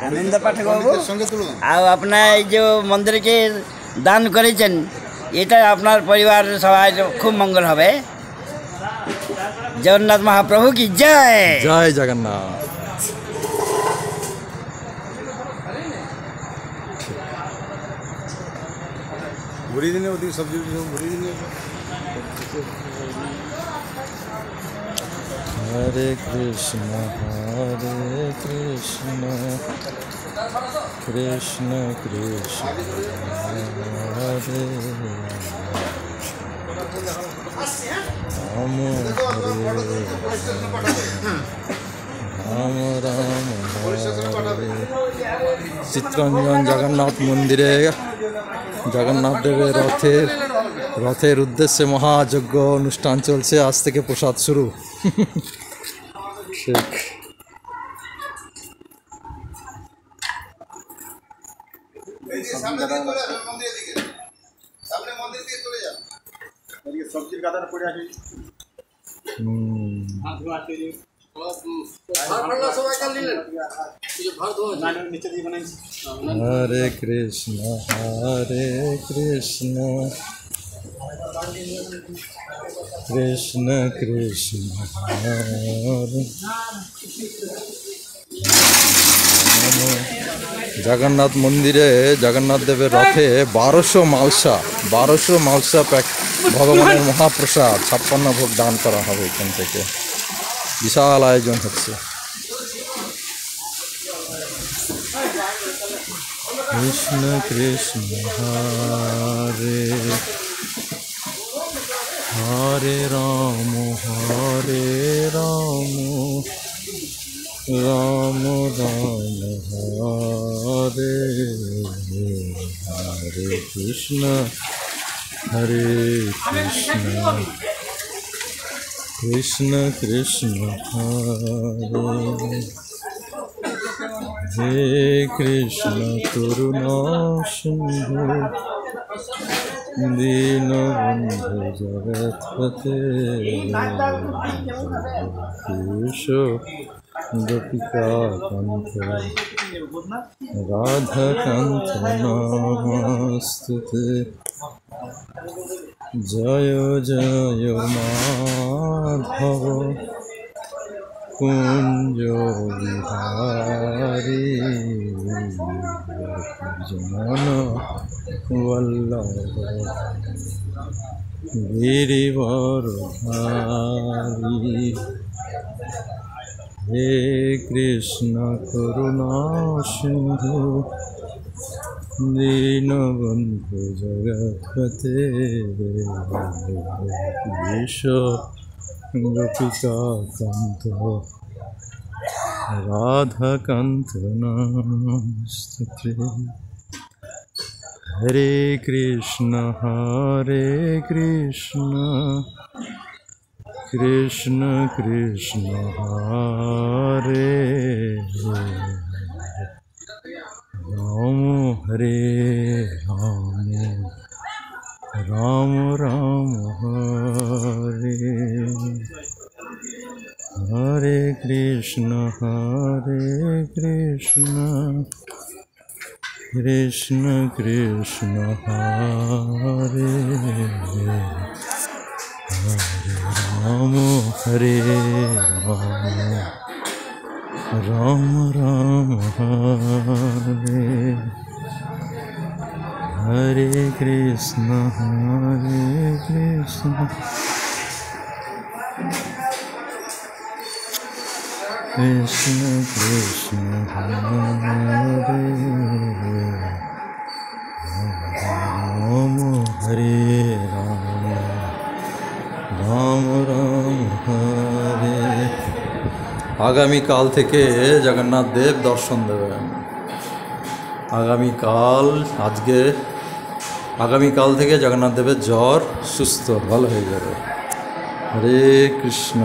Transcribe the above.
आनंद पाठक बाबू आपना जो मंदिर के दान करेছেন এটা আপনার परिवार সবাই खूब मंगल হবে। जगन्नाथ महाप्रभु की जय। जय जगन्नाथ। भरी दिन होती सब्जी भरी दिन। हरे कृष्ण कृष्ण कृष्ण हरे राम हरे राम राम हरे। चित्ररंजन जगन्नाथ मंदिरे जगन्नाथ देवेर रथेर उद्देश्य महायज्ञ अनुष्ठान चलছে। आज থেকে प्रसाद शुरू। ठीक हरे कृष्ण कृष्ण कृष्ण हरे। जगन्नाथ मंदिरे जगन्नाथ देवेर रथे 1200 मालसा पैक भगवान महाप्रसाद 56 भोग दान करा होबे। एखान थेके विशाल आयोजन होच्छे। कृष्ण कृष्ण हरे हरे राम राम राम हरे हरे कृष्ण कृष्ण कृष्ण हरे हे कृष्ण करुणा सिंधु दीनबंधु जगत्पते गोपिका कांत राधा कांत नमस्तुते। जय जय माधव कुंज विहारी जन वल्लभ गिरिवरधारी। हे कृष्ण करुणा सिंधु दीनबंधु जगत्पते गोपिका कांत राधा कांत नमस्तुते। हरे कृष्ण कृष्ण कृष्ण हरे राम हरे राम राम हरे हरे कृष्ण कृष्ण कृष्ण हरे हरे राम राम हरे हरे कृष्ण कृष्ण कृष्ण हरे राम हरे राम राम हरे। आगामी काल থেকে जगन्नाथ देव दर्शन देवें। आगामी काल থেকে जगन्नाथ देवेर ज्वर सुस्थ भालो হয়ে যাবে। हरे कृष्ण।